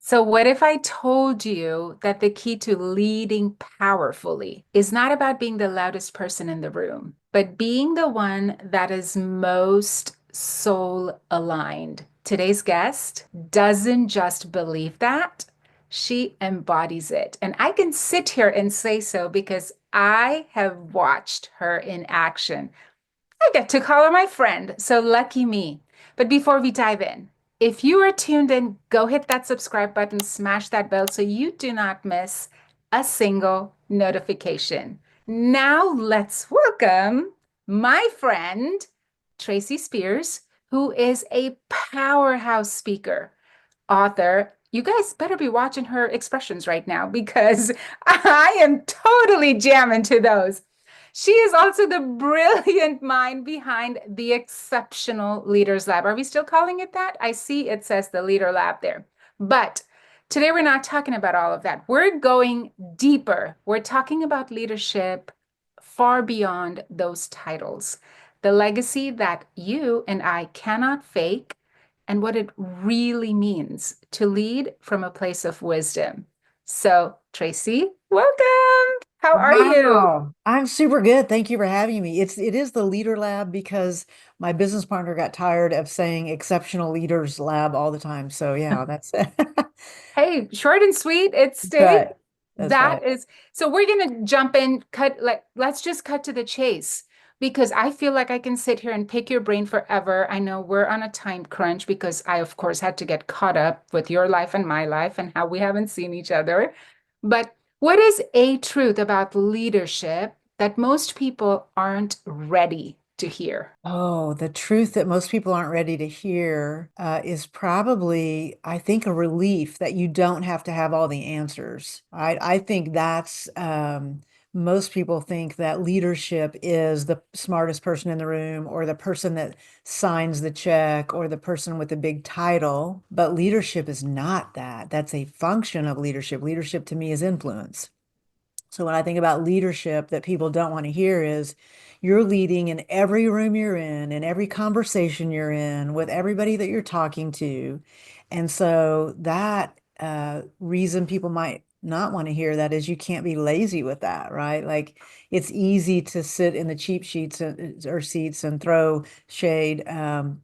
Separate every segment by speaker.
Speaker 1: So, what if I told you that the key to leading powerfully is not about being the loudest person in the room, but being the one that is most soul aligned? Today's guest doesn't just believe that, she embodies it. And I can sit here and say so because I have watched her in action. I get to call her my friend, so lucky me. But before we dive in, if you are tuned in, go hit that subscribe button, smash that bell so you do not miss a single notification. Now let's welcome my friend, Tracy Spears, who is a powerhouse speaker, author. You guys better be watching her expressions right now because I am totally jamming to those. She is also the brilliant mind behind the Exceptional Leaders Lab. Are we still calling it that? I see it says the Leader Lab there. But today we're not talking about all of that. We're going deeper. We're talking about leadership far beyond those titles, the legacy that you and I cannot fake, and what it really means to lead from a place of wisdom. So, Tracy, welcome. How are you?
Speaker 2: Wow, I'm super good. Thank you for having me. It is the Leader Lab because my business partner got tired of saying Exceptional Leaders Lab all the time. So yeah, that's
Speaker 1: Hey, short and sweet, it
Speaker 2: that's right.
Speaker 1: stayed.
Speaker 2: That's
Speaker 1: That
Speaker 2: right.
Speaker 1: is, so we're gonna jump in, let's just cut to the chase because I feel like I can sit here and pick your brain forever. I know we're on a time crunch because I, of course, had to get caught up with your life and my life and how we haven't seen each other. But what is a truth about leadership that most people aren't ready to hear?
Speaker 2: Oh, the truth that most people aren't ready to hear is probably, I think, a relief that you don't have to have all the answers. I think that's most people think that leadership is the smartest person in the room or the person that signs the check or the person with the big title. But leadership is not that. That's a function of leadership. Leadership to me is influence. So when I think about leadership that people don't want to hear is you're leading in every room you're in every conversation you're in, with everybody that you're talking to. And so that reason people might not want to hear that is you can't be lazy with that, right? Like it's easy to sit in the cheap sheets or seats and throw shade,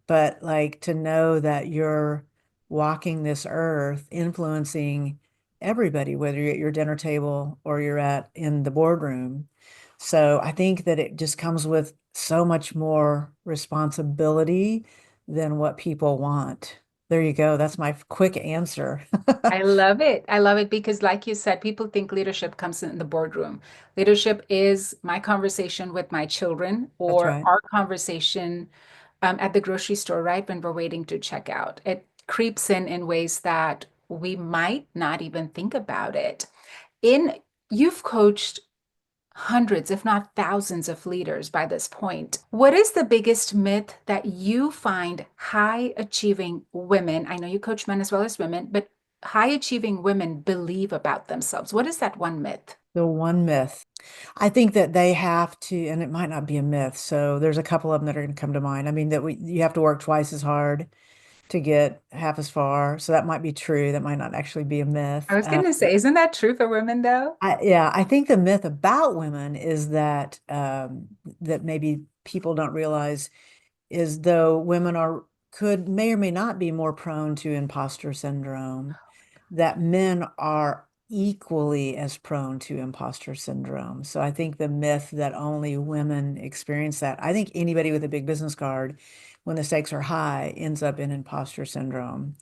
Speaker 2: but like to know that you're walking this earth, influencing everybody, whether you're at your dinner table or you're at in the boardroom. So I think that it just comes with so much more responsibility than what people want. There you go. That's my quick answer.
Speaker 1: I love it. I love it because, like you said, people think leadership comes in the boardroom. Leadership is my conversation with my children
Speaker 2: That's
Speaker 1: or
Speaker 2: right.
Speaker 1: our conversation at the grocery store, right when we're waiting to check out. It creeps in ways that we might not even think about it. In You've coached hundreds, if not thousands, of leaders by this point. What is the biggest myth that you find high achieving women? I know you coach men as well as women, but high achieving women believe about themselves. What is that one myth?
Speaker 2: The one myth. I think that they have to, and it might not be a myth. So there's a couple of them that are going to come to mind. I mean, that you have to work twice as hard to get half as far. So that might be true. That might not actually be a
Speaker 1: I
Speaker 2: myth.
Speaker 1: was going to say, isn't that true for women though?
Speaker 2: Yeah, I think the myth about women is that that maybe people don't realize is though women are could may or may not be more prone to imposter syndrome, that men are equally as prone to imposter syndrome. So I think the myth that only women experience that, I think anybody with a big business card, when the stakes are high, ends up in imposter syndrome.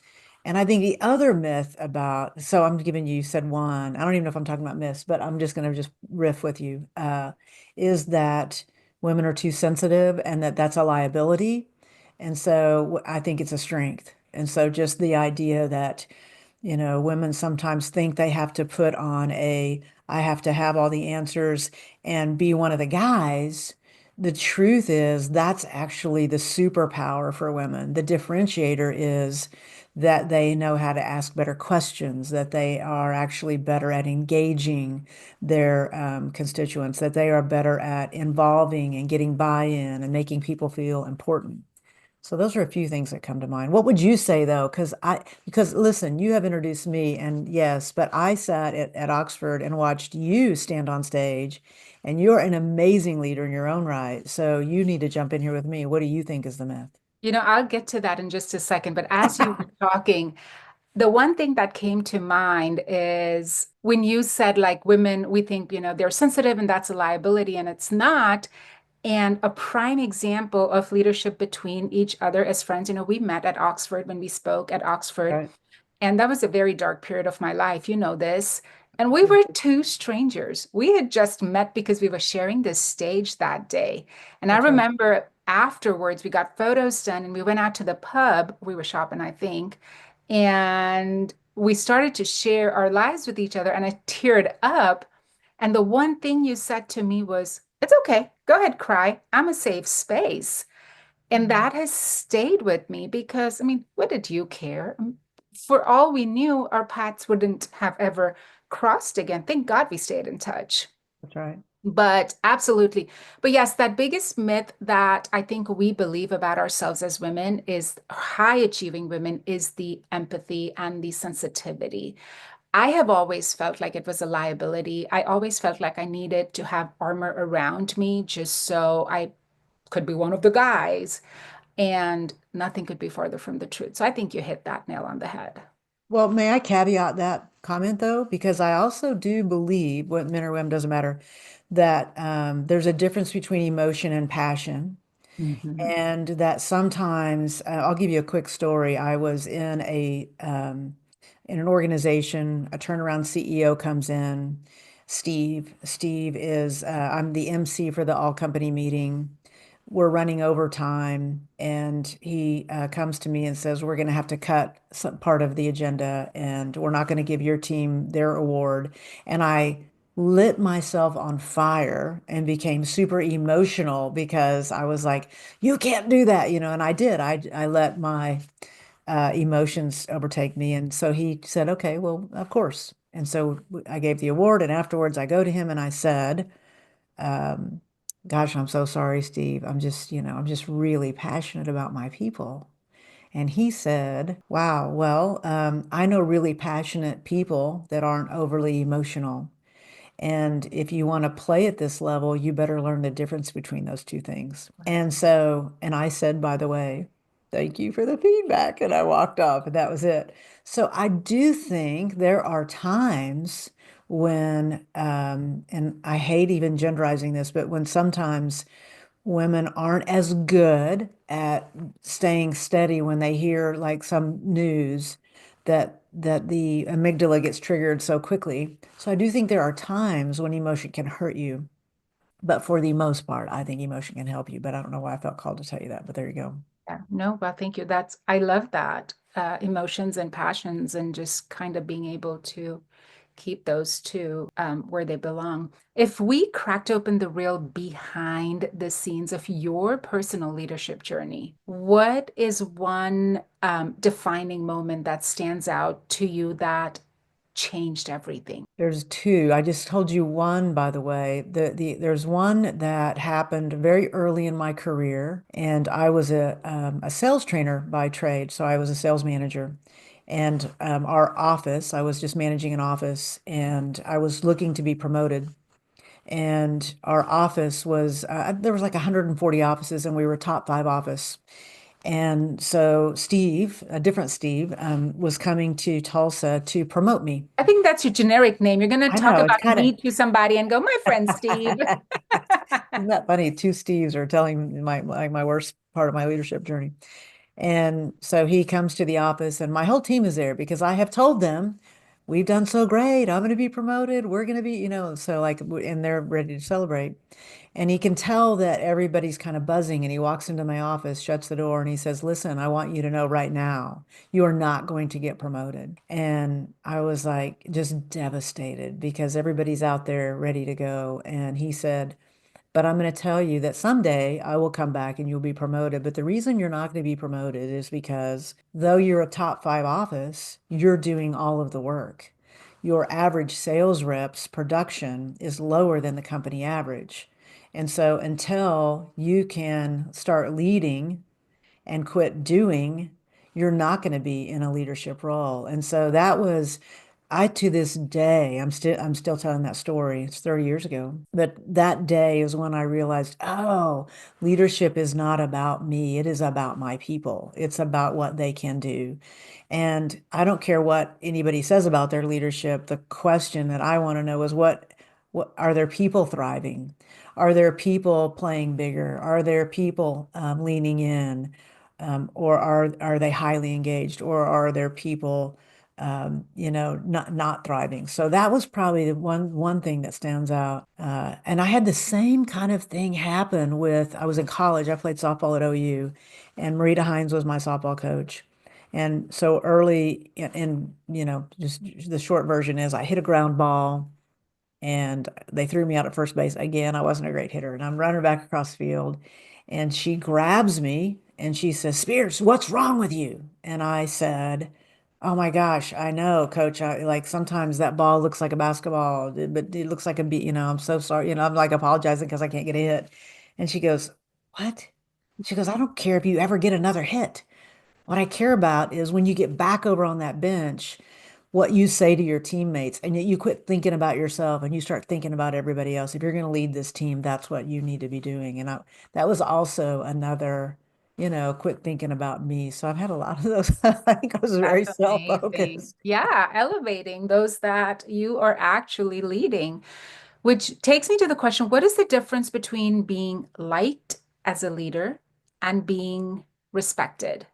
Speaker 2: And I think the other myth about, so I'm giving you, you said one, I don't even know if I'm talking about myths, but I'm just going to just riff with you, is that women are too sensitive and that that's a liability. And so I think it's a strength. And so just the idea that, women sometimes think they have to put on I have to have all the answers and be one of the guys. The truth is that's actually the superpower for women. The differentiator is that they know how to ask better questions, that they are actually better at engaging their constituents, that they are better at involving and getting buy-in and making people feel important. So those are a few things that come to mind. What would you say though? Because listen, you have introduced me and yes, but I sat at Oxford and watched you stand on stage and you're an amazing leader in your own right. So you need to jump in here with me. What do you think is the myth?
Speaker 1: I'll get to that in just a second, but as you were talking, the one thing that came to mind is when you said, like, women, we think, they're sensitive and that's a liability, and it's not. And a prime example of leadership between each other as friends, we met at Oxford when we spoke at Oxford.
Speaker 2: Right.
Speaker 1: And that was a very dark period of my life, you know this. And we were two strangers. We had just met because we were sharing this stage that day. And I
Speaker 2: That's right.
Speaker 1: remember afterwards, we got photos done and we went out to the pub. We were shopping, I think. And we started to share our lives with each other. And I teared up. And the one thing you said to me was, "It's okay. Go ahead, cry. I'm a safe space." And
Speaker 2: Mhm.
Speaker 1: that has stayed with me because, I mean, what did you care? For all we knew, our paths wouldn't have ever crossed again. Thank God we stayed in touch.
Speaker 2: That's right.
Speaker 1: But absolutely. But yes, that biggest myth that I think we believe about ourselves as women is high achieving women is the empathy and the sensitivity. I have always felt like it was a liability. I always felt like I needed to have armor around me just so I could be one of the guys. And nothing could be farther from the truth. So I think you hit that nail on the head.
Speaker 2: Well, may I caveat that comment though? Because I also do believe, what men or women doesn't matter, that there's a difference between emotion and passion.
Speaker 1: Mhm.
Speaker 2: And that sometimes, I'll give you a quick story. I was in an organization, a turnaround CEO comes in, Steve. Steve is, I'm the MC for the all company meeting. We're running overtime, and he comes to me and says, "We're going to have to cut some part of the agenda, and we're not going to give your team their award." And I lit myself on fire and became super emotional because I was like, "You can't do that," and I did. I let my emotions overtake me, and so he said, "Okay, well, of course." And so I gave the award, and afterwards I go to him and I said, um, "Gosh, I'm so sorry, Steve. I'm just really passionate about my people." And he said, "Wow, well, I know really passionate people that aren't overly emotional. And if you want to play at this level, you better learn the difference between those two things." And so, and I said, "By the way, thank you for the feedback." And I walked off, and that was it. So I do think there are times when, and I hate even genderizing this, but when sometimes women aren't as good at staying steady when they hear like some news that the amygdala gets triggered so quickly. So I do think there are times when emotion can hurt you, but for the most part, I think emotion can help you. But I don't know why I felt called to tell you that, but there you go.
Speaker 1: Yeah, no, well, thank you. I love that. Emotions and passions and just kind of being able to keep those two where they belong. If we cracked open the real behind the scenes of your personal leadership journey, what is one defining moment that stands out to you that changed everything?
Speaker 2: There's two. I just told you one, by the way. There's one that happened very early in my career, and I was a sales trainer by trade, so I was a sales manager. And our office, I was just managing an office, and I was looking to be promoted. And our office was there was like 140 offices, and we were top five office. And so Steve, a different Steve, was coming to Tulsa to promote me.
Speaker 1: I think that's your generic name. You're going to
Speaker 2: I
Speaker 1: talk
Speaker 2: know it's
Speaker 1: about
Speaker 2: kind of
Speaker 1: me to somebody and go, "My friend Steve."
Speaker 2: isn't that funny? Two Steves are telling my worst part of my leadership journey. And so he comes to the office, and my whole team is there because I have told them, "We've done so great. I'm going to be promoted. We're going to be, so like, and they're ready to celebrate." And he can tell that everybody's kind of buzzing. And he walks into my office, shuts the door, and he says, "Listen, I want you to know right now, you are not going to get promoted." And I was like, just devastated because everybody's out there ready to go. And he said, "But I'm going to tell you that someday I will come back and you'll be promoted. But the reason you're not going to be promoted is because though you're a top five office, you're doing all of the work. Your average sales rep's production is lower than the company average. And so until you can start leading and quit doing, you're not going to be in a leadership role. And so that was, I to this day, I'm still telling that story. It's 30 years ago. But that day is when I realized, oh, leadership is not about me. It is about my people. It's about what they can do. And I don't care what anybody says about their leadership. The question that I want to know is what are their people thriving? Are there people playing bigger? Are there people leaning in? Or are they highly engaged? Or are there people not thriving? So that was probably the one thing that stands out. And I had the same kind of thing happen with, I was in college, I played softball at OU, and Marita Hines was my softball coach. And so early just the short version is I hit a ground ball and they threw me out at first base. Again, I wasn't a great hitter, and I'm running back across the field, and she grabs me and she says, "Spears, what's wrong with you?" And I said, "Oh my gosh, I know, coach. I like sometimes that ball looks like a basketball, but it looks like a beat, I'm so sorry. I'm like apologizing because I can't get a hit." And she goes, "What?" She goes, "I don't care if you ever get another hit. What I care about is when you get back over on that bench, what you say to your teammates, and you quit thinking about yourself and you start thinking about everybody else. If you're going to lead this team, that's what you need to be doing." And that was also another, quit thinking about me. So I've had a lot of those. I think I was very
Speaker 1: That's amazing.
Speaker 2: self-focused.
Speaker 1: Yeah, elevating those that you are actually leading, which takes me to the question, what is the difference between being liked as a leader and being respected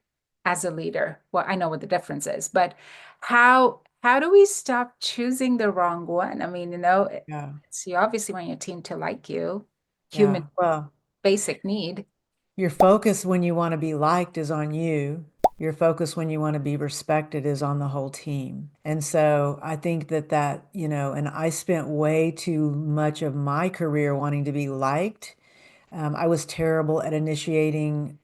Speaker 1: as a leader? Well, I know what the difference is, but how do we stop choosing the wrong one? I mean,
Speaker 2: Yeah.
Speaker 1: it's you obviously want your team to like you, human
Speaker 2: Yeah. Well,
Speaker 1: basic need.
Speaker 2: your focus when you want to be liked is on you. Your focus when you want to be respected is on the whole team. And so I think and I spent way too much of my career wanting to be liked. I was terrible at initiating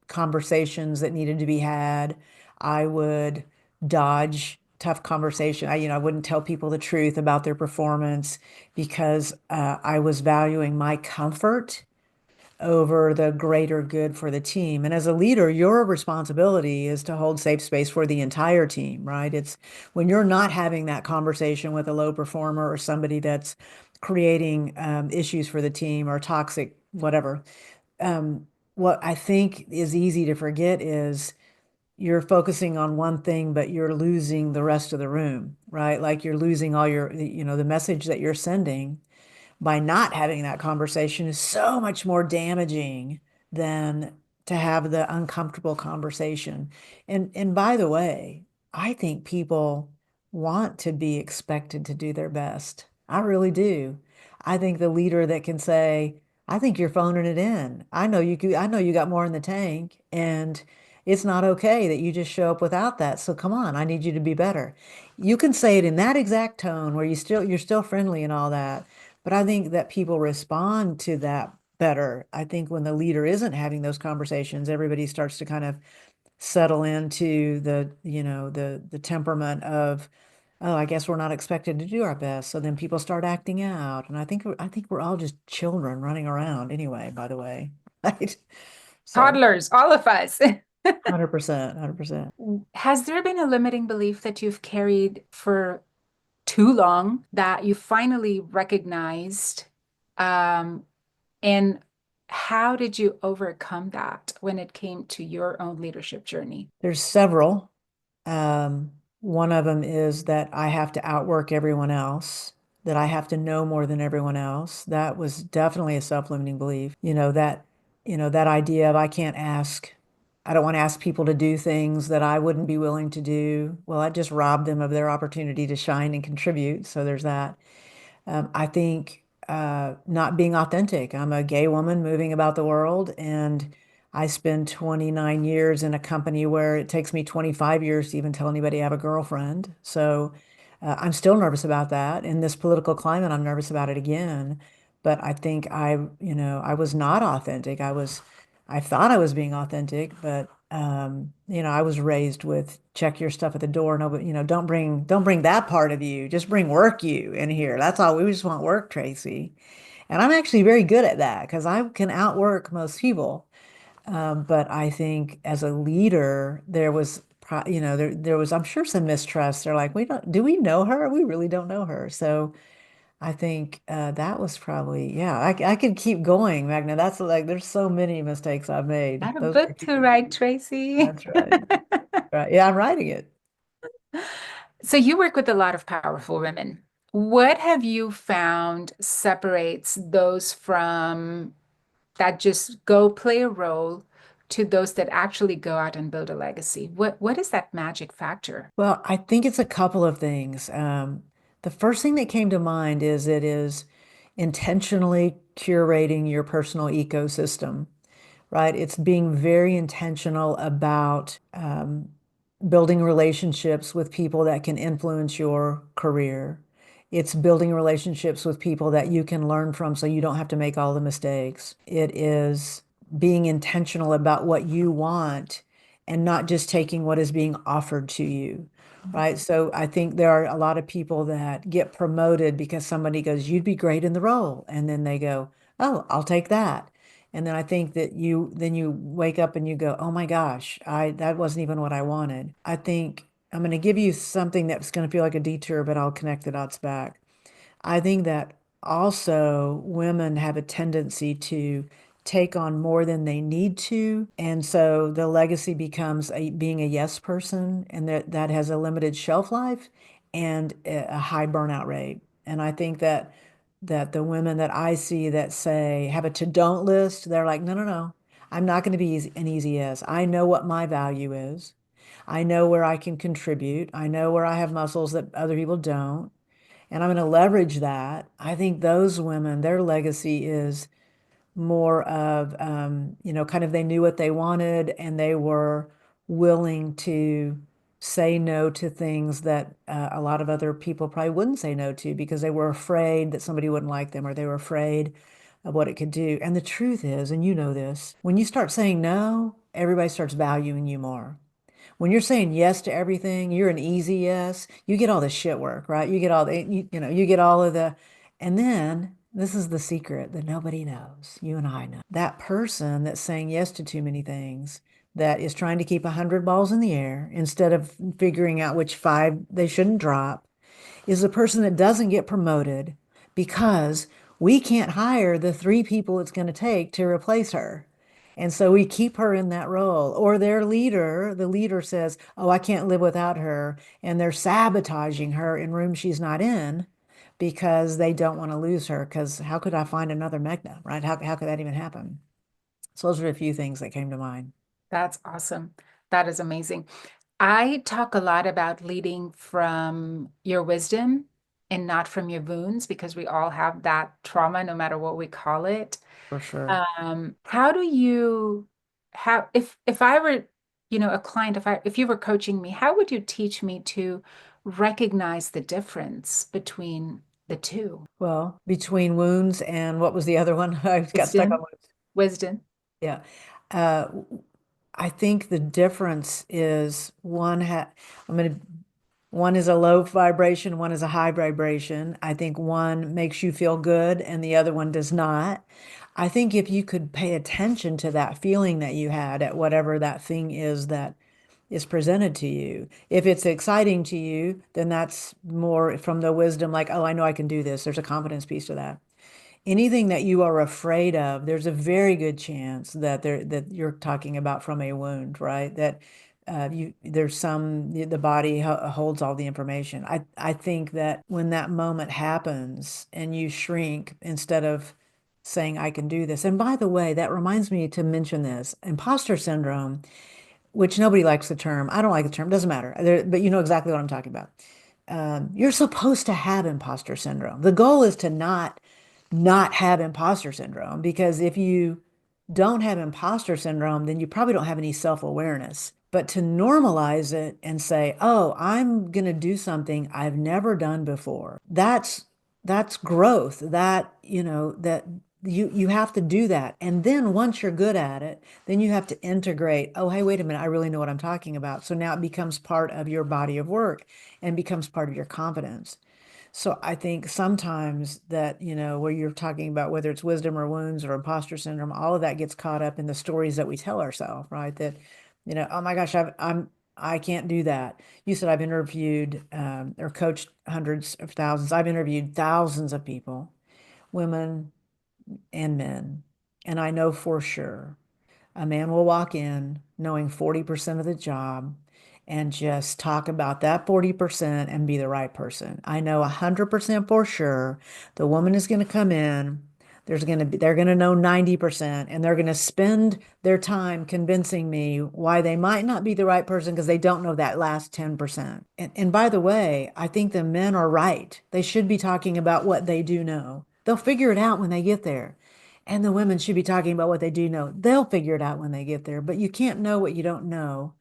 Speaker 2: conversations that needed to be had. I would dodge tough conversation. I wouldn't tell people the truth about their performance because I was valuing my comfort over the greater good for the team. And as a leader, your responsibility is to hold safe space for the entire team, right? It's when you're not having that conversation with a low performer or somebody that's creating issues for the team or toxic, whatever. What I think is easy to forget is you're focusing on one thing, but you're losing the rest of the room, right? Like you're losing all the message that you're sending by not having that conversation is so much more damaging than to have the uncomfortable conversation. And by the way, I think people want to be expected to do their best. I really do. I think the leader that can say, "I think you're phoning it in. I know you got more in the tank, and it's not okay that you just show up without that. So come on, I need you to be better." You can say it in that exact tone where you're still friendly and all that. But I think that people respond to that better. I think when the leader isn't having those conversations, everybody starts to kind of settle into the temperament of, "Oh, I guess we're not expected to do our best." So then people start acting out. And I think we're all just children running around anyway, by the way. Right? So
Speaker 1: Toddlers, all of us.
Speaker 2: 100%, 100%.
Speaker 1: Has there been a limiting belief that you've carried for too long that you finally recognized? Um, and how did you overcome that when it came to your own leadership journey?
Speaker 2: There's several. One of them is that I have to outwork everyone else, that I have to know more than everyone else. That was definitely a self-limiting belief. That idea of I don't want to ask people to do things that I wouldn't be willing to do. Well, I just robbed them of their opportunity to shine and contribute. So there's that. I think not being authentic. I'm a gay woman moving about the world, and I spend 29 years in a company where it takes me 25 years to even tell anybody I have a girlfriend. So I'm still nervous about that. In this political climate, I'm nervous about it again. But I think I was not authentic. I thought I was being authentic, but I was raised with check your stuff at the door. No, but don't bring that part of you. Just bring work you in here. That's all. We just want work, Tracy. And I'm actually very good at that because I can outwork most people. But I think as a leader, there was, there was, I'm sure, some mistrust. They're like, do we know her? We really don't know her. So I think that was probably, yeah, I could keep going, Magna. That's like, there's so many mistakes I've made.
Speaker 1: Not a
Speaker 2: Those are
Speaker 1: book to
Speaker 2: huge.
Speaker 1: write, Tracy.
Speaker 2: That's right. Right. Yeah, I'm writing it.
Speaker 1: So you work with a lot of powerful women. What have you found separates those from that just go play a role to those that actually go out and build a legacy? What is that magic factor?
Speaker 2: Well, I think it's a couple of things. The first thing that came to mind is it is intentionally curating your personal ecosystem, right? It's being very intentional about building relationships with people that can influence your career. It's building relationships with people that you can learn from so you don't have to make all the mistakes. It is being intentional about what you want and not just taking what is being offered to you, right? So I think there are a lot of people that get promoted because somebody goes, "You'd be great in the role." And then they go, "Oh, I'll take that." And then I think that you wake up and you go, "Oh my gosh, I that wasn't even what I wanted." I think I'm going to give you something that's going to feel like a detour, but I'll connect the dots back. I think that also women have a tendency to take on more than they need to. And so the legacy becomes being a yes person, and that has a limited shelf life and a high burnout rate. And I think that the women that I see that say have a to don't list, they're like, no, no, no, I'm not going to be an easy yes. I know what my value is. I know where I can contribute. I know where I have muscles that other people don't, and I'm going to leverage that. I think those women, their legacy is more of, kind of they knew what they wanted and they were willing to say no to things that a lot of other people probably wouldn't say no to because they were afraid that somebody wouldn't like them or they were afraid of what it could do. And the truth is, and you know this, when you start saying no, everybody starts valuing you more. When you're saying yes to everything, you're an easy yes. You get all the shit work, right? You get all the, you get all of the, and then this is the secret that nobody knows. You and I know. That person that's saying yes to too many things, that is trying to keep 100 balls in the air instead of figuring out which five they shouldn't drop, is the person that doesn't get promoted because we can't hire the three people it's going to take to replace her. And so we keep her in that role. Or their leader, the leader says, "Oh, I can't live without her." And they're sabotaging her in rooms she's not in because they don't want to lose her. Because how could I find another Megna, right? How could that even happen? So those are a few things that came to mind.
Speaker 1: That's awesome. That is amazing. I talk a lot about leading from your wisdom and not from your wounds because we all have that trauma, no matter what we call it.
Speaker 2: For sure.
Speaker 1: How do you how if I were, a client, if you were coaching me, how would you teach me to recognize the difference between the two?
Speaker 2: Well, between wounds and what was the other one? I got stuck on
Speaker 1: Wisdom,
Speaker 2: wounds.
Speaker 1: wisdom.
Speaker 2: Yeah. Uh, I think the difference is I'm going to, one is a low vibration, one is a high vibration. I think one makes you feel good and the other one does not. I think if you could pay attention to that feeling that you had at whatever that thing is that is presented to you. If it's exciting to you, then that's more from the wisdom, like, oh, I know I can do this. There's a confidence piece to that. Anything that you are afraid of, there's a very good chance that you're talking about from a wound, right? That there's the body holds all the information. I think that when that moment happens and you shrink instead of saying I can do this. And by the way, that reminds me to mention this, imposter syndrome, which nobody likes the term. I don't like the term, doesn't matter. But you know exactly what I'm talking about. You're supposed to have imposter syndrome. The goal is to not have imposter syndrome, because if you don't have imposter syndrome, then you probably don't have any self-awareness. But to normalize it and say, "Oh, I'm going to do something I've never done before." That's growth. That you have to do that. And then once you're good at it, then you have to integrate, oh, hey, wait a minute, I really know what I'm talking about. So now it becomes part of your body of work and becomes part of your confidence. So I think sometimes that, where you're talking about whether it's wisdom or wounds or imposter syndrome, all of that gets caught up in the stories that we tell ourselves, right? That, oh my gosh, I can't do that. You said I've interviewed or coached hundreds of thousands. I've interviewed thousands of people, women and men. And I know for sure a man will walk in knowing 40% of the job and just talk about that 40% and be the right person. I know 100% for sure the woman is going to come in, they're going to know 90% and they're going to spend their time convincing me why they might not be the right person because they don't know that last 10%. And by the way, I think the men are right. They should be talking about what they do know. They'll figure it out when they get there. And the women should be talking about what they do know. They'll figure it out when they get there, but you can't know what you don't know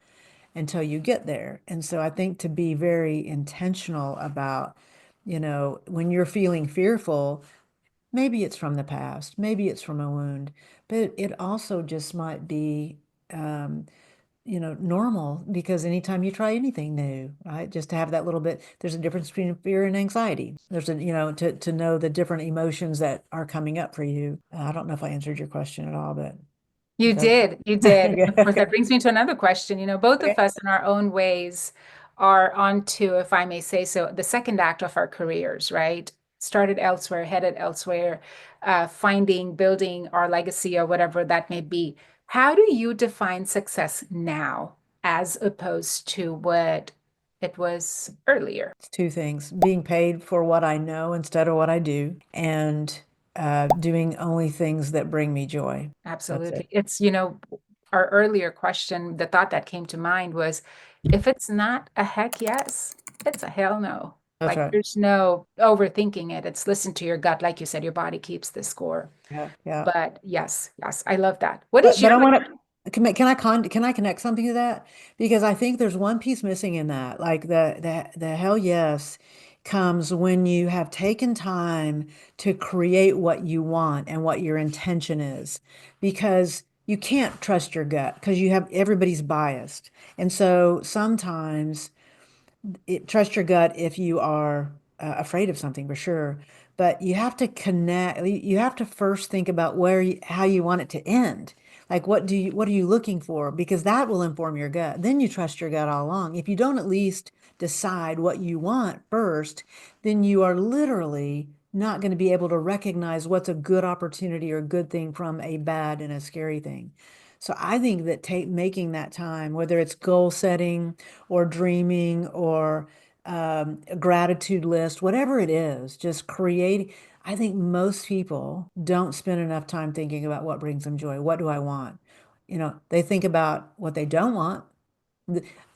Speaker 2: until you get there. And so I think to be very intentional about, when you're feeling fearful, maybe it's from the past, maybe it's from a wound, but it also just might be, um, normal because anytime you try anything new, right, just to have that little bit, there's a difference between fear and anxiety. There's to know the different emotions that are coming up for you. I don't know if I answered your question at all, but
Speaker 1: You
Speaker 2: does.
Speaker 1: did, you did.
Speaker 2: Okay,
Speaker 1: Of course,
Speaker 2: okay,
Speaker 1: that brings me to another question. Both of
Speaker 2: okay.
Speaker 1: us in our own ways are onto, if I may say so, the second act of our careers, right? Started elsewhere, headed elsewhere, finding, building our legacy or whatever that may be. How do you define success now as opposed to what it was earlier?
Speaker 2: It's two things: being paid for what I know instead of what I do, and doing only things that bring me joy. That's it.
Speaker 1: Absolutely. It's, our earlier question, the thought that came to mind was if it's not a heck yes, it's a hell no.
Speaker 2: That's
Speaker 1: Like
Speaker 2: right.
Speaker 1: there's no overthinking it. It's listen to your gut. Like you said, your body keeps the score.
Speaker 2: Yeah, yeah.
Speaker 1: But yes, yes, I love that. What is
Speaker 2: But
Speaker 1: your
Speaker 2: I want to can I connect something to that? Because I think there's one piece missing in that. Like the hell yes comes when you have taken time to create what you want and what your intention is. Because you can't trust your gut because you have everybody's biased. And so sometimes trust your gut if you are afraid of something for sure. But you have to connect, you have to first think about how you want it to end. Like what are you looking for? Because that will inform your gut. Then you trust your gut all along. If you don't at least decide what you want first, then you are literally not going to be able to recognize what's a good opportunity or a good thing from a bad and a scary thing. So I think that making that time, whether it's goal setting or dreaming or a gratitude list, whatever it is, just creating. I think most people don't spend enough time thinking about what brings them joy. What do I want? They think about what they don't want.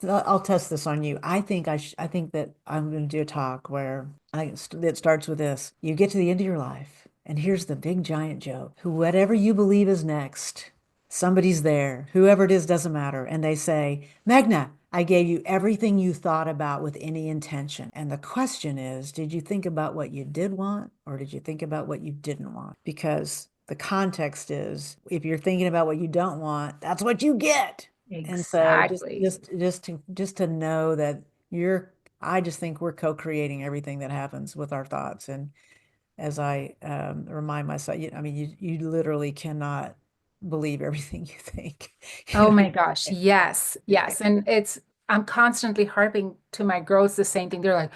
Speaker 2: I'll test this on you. I think that I'm going to do a talk where it starts with this. You get to the end of your life, and here's the big giant joke. Whatever you believe is next, somebody's there. Whoever it is doesn't matter. And they say, Magna, I gave you everything you thought about with any intention. And the question is, did you think about what you did want, or did you think about what you didn't want? Because the context is, if you're thinking about what you don't want, that's what you get. And so
Speaker 1: exactly?
Speaker 2: just to know that you're I just think we're co-creating everything that happens with our thoughts. And as I remind myself, I mean, you literally cannot believe everything you think.
Speaker 1: Oh my
Speaker 2: You
Speaker 1: gosh,
Speaker 2: can't.
Speaker 1: yes,
Speaker 2: You can't.
Speaker 1: yes. And I'm constantly harping to my girls the same thing. They're like,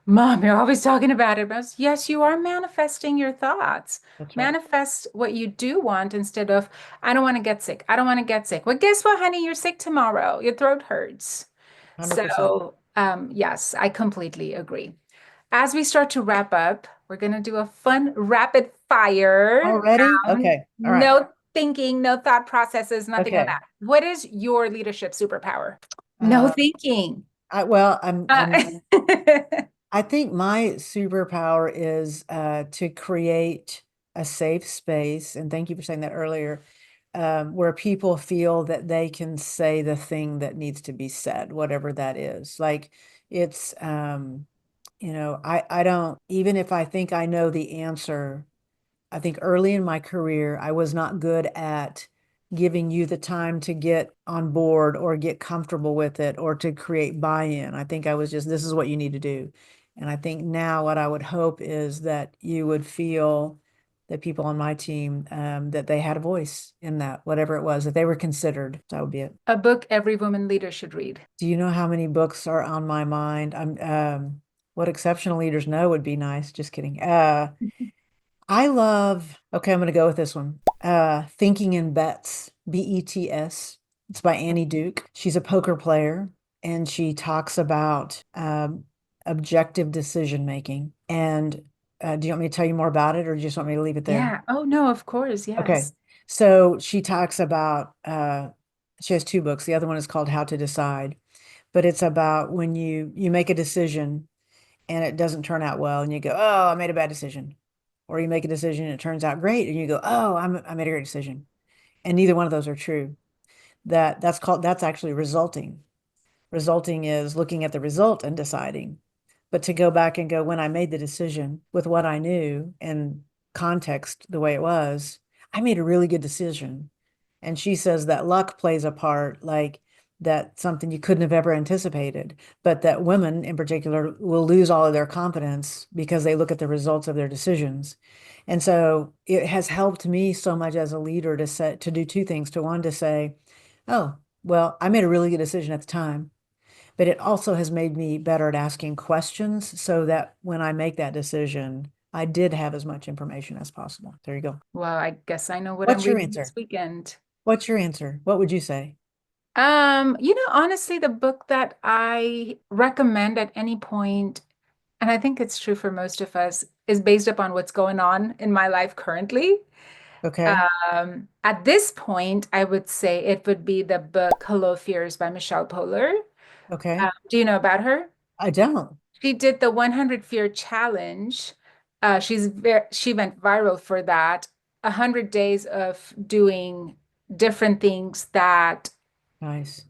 Speaker 1: Mom, you're always talking about it. But yes, you are manifesting your thoughts.
Speaker 2: That's right.
Speaker 1: Manifest what you do want instead of, I don't want to get sick. I don't want to get sick. Well, guess what, honey? You're sick tomorrow. Your throat hurts.
Speaker 2: 100%.
Speaker 1: So, yes, I completely agree. As we start to wrap up, we're going to do a fun rapid fire
Speaker 2: Already?
Speaker 1: round.
Speaker 2: Okay. All right.
Speaker 1: No thinking, no thought processes, nothing like
Speaker 2: Okay.
Speaker 1: that. What is your leadership superpower? No
Speaker 2: Uh,
Speaker 1: thinking.
Speaker 2: well,
Speaker 1: Uh,
Speaker 2: I think my superpower is to create a safe space, and thank you for saying that earlier, where people feel that they can say the thing that needs to be said, whatever that is. Like it's, I don't, even if I think I know the answer, I think early in my career, I was not good at giving you the time to get on board or get comfortable with it or to create buy-in. I think I was just, this is what you need to do. And I think now what I would hope is that you would feel that people on my team, that they had a voice in that, whatever it was, that they were considered. That would be it.
Speaker 1: A book every woman leader should read.
Speaker 2: Do you know how many books are on my mind? What exceptional leaders know would be nice. Just kidding. I love, okay, I'm going to go with this one. Thinking in Bets, Bets. It's by Annie Duke. She's a poker player and she talks about objective decision making. And do you want me to tell you more about it or do you just want me to leave it there?
Speaker 1: Yeah. Oh, no, of course.
Speaker 2: Okay.
Speaker 1: Yes.
Speaker 2: So she talks about, she has two books. The other one is called How to Decide, but it's about when you make a decision and it doesn't turn out well and you go, oh, I made a bad decision. Or you make a decision and it turns out great and you go, oh, I made a great decision. And neither one of those are true. That's actually resulting. Resulting is looking at the result and deciding. But to go back and go, when I made the decision with what I knew and context the way it was, I made a really good decision. And she says that luck plays a part, like that something you couldn't have ever anticipated, but that women in particular will lose all of their confidence because they look at the results of their decisions. And so it has helped me so much as a leader to do two things. To one, to say, oh, well, I made a really good decision at the time, but it also has made me better at asking questions so that when I make that decision, I did have as much information as possible. There you go.
Speaker 1: Well, I guess I know what I'm
Speaker 2: What's your
Speaker 1: reading this
Speaker 2: answer?
Speaker 1: weekend.
Speaker 2: What's your answer? What would you say?
Speaker 1: Honestly, the book that I recommend at any point, and I think it's true for most of us, is based upon what's going on in my life currently.
Speaker 2: Okay.
Speaker 1: At this point, I would say it would be the book Hello Fears by Michelle Poler.
Speaker 2: Okay.
Speaker 1: Do you know about her?
Speaker 2: I don't.
Speaker 1: She did the 100 Fear Challenge. She went viral for that. 100 days of doing different things that
Speaker 2: Nice.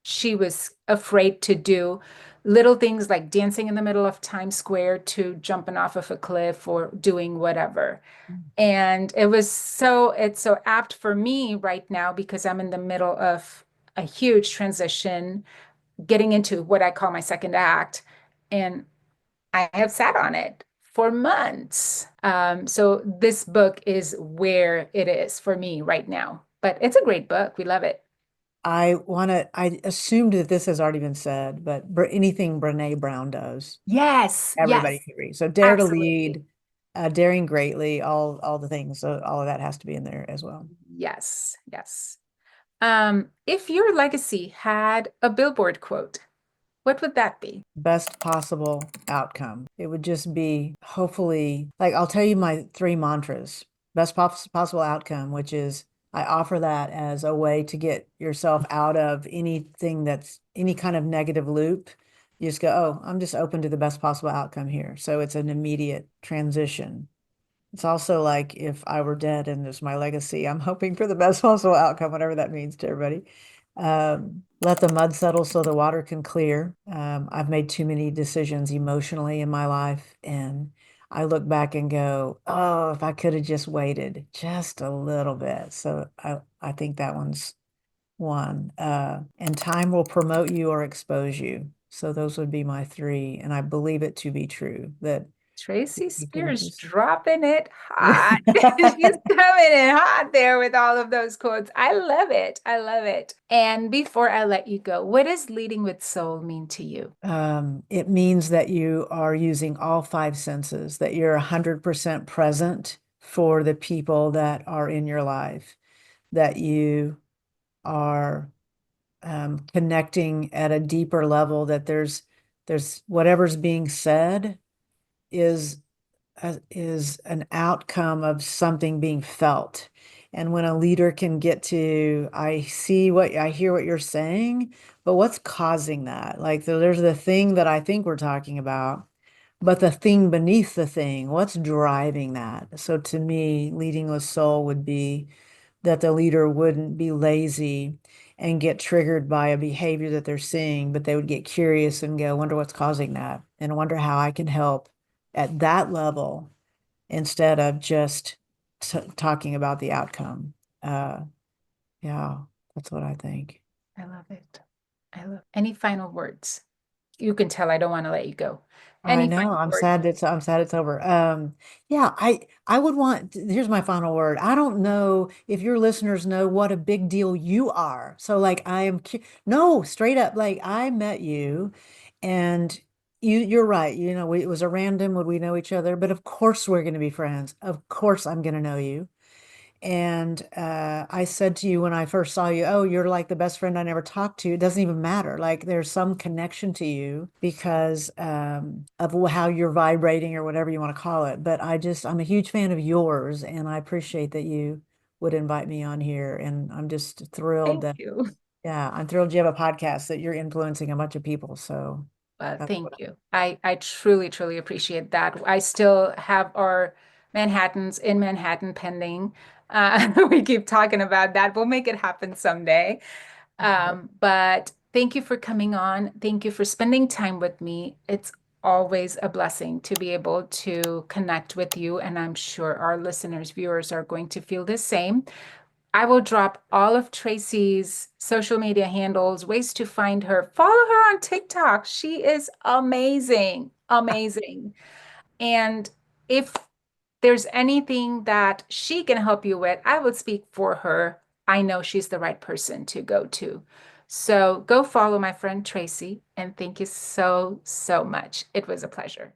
Speaker 1: she was afraid to do. Little things like dancing in the middle of Times Square to jumping off of a cliff or doing whatever. And it's so apt for me right now because I'm in the middle of a huge transition, getting into what I call my second act. And I have sat on it for months. So this book is where it is for me right now. But it's a great book. We love it.
Speaker 2: I assumed that this has already been said, but anything Brene Brown does,
Speaker 1: Yes,
Speaker 2: everybody
Speaker 1: yes,
Speaker 2: can read. So Dare to
Speaker 1: absolutely.
Speaker 2: Lead, Daring Greatly, all the things. So all of that has to be in there as well.
Speaker 1: Yes, yes. If your legacy had a billboard quote, what would that be?
Speaker 2: Best possible outcome. It would just be hopefully, like I'll tell you my three mantras. Possible outcome, which is I offer that as a way to get yourself out of anything that's any kind of negative loop. You just go, oh, I'm just open to the best possible outcome here. So it's an immediate transition. It's also like if I were dead and there's my legacy, I'm hoping for the best possible outcome, whatever that means to everybody. Let the mud settle so the water can clear. I've made too many decisions emotionally in my life, and I look back and go, oh, if I could have just waited just a little bit. So I think that one's one. And time will promote you or expose you. So those would be my three, and I believe it to be true that
Speaker 1: Tracy
Speaker 2: you can
Speaker 1: Spears
Speaker 2: just
Speaker 1: dropping it hot. She's coming in hot there with all of those quotes. I love it. I love it. And before I let you go, what does leading with soul mean to you?
Speaker 2: It means that you are using all five senses, that you're 100% present for the people that are in your life, that you are connecting at a deeper level, that there's whatever's being said is is an outcome of something being felt. And when a leader can get to, I hear what you're saying, but what's causing that? Like there's the thing that I think we're talking about, but the thing beneath the thing, what's driving that? So to me, leading with soul would be that the leader wouldn't be lazy and get triggered by a behavior that they're seeing, but they would get curious and go, wonder what's causing that, and wonder how I can help at that level instead of just t talking about the outcome. Uh, yeah, that's what I think.
Speaker 1: I love it. I love any final words. You can tell I don't want to let you go.
Speaker 2: I
Speaker 1: Any
Speaker 2: know.
Speaker 1: final words?
Speaker 2: I'm sad it's over. Yeah, I would want, here's my final word. I don't know if your listeners know what a big deal you are. So like no, straight up, like I met you and you're right. You know, it was a random, would we know each other? But of course we're going to be friends. Of course I'm going to know you. And I said to you when I first saw you, oh, you're like the best friend I never talked to. It doesn't even matter. Like there's some connection to you because of how you're vibrating or whatever you want to call it. But I'm a huge fan of yours, and I appreciate that you would invite me on here. And I'm just thrilled
Speaker 1: Thank
Speaker 2: that,
Speaker 1: you.
Speaker 2: yeah, I'm thrilled you have a podcast that you're influencing a bunch of people. So that's what,
Speaker 1: Thank you. I truly, truly appreciate that. I still have our Manhattans in Manhattan pending. We keep talking about that. We'll make it happen someday. But thank you for coming on. Thank you for spending time with me. It's always a blessing to be able to connect with you, and I'm sure our listeners, viewers are going to feel the same. I will drop all of Tracy's social media handles, ways to find her. Follow her on TikTok. She is amazing, amazing. And if there's anything that she can help you with, I would speak for her. I know she's the right person to go to. So go follow my friend Tracy, and thank you so, so much. It was a pleasure.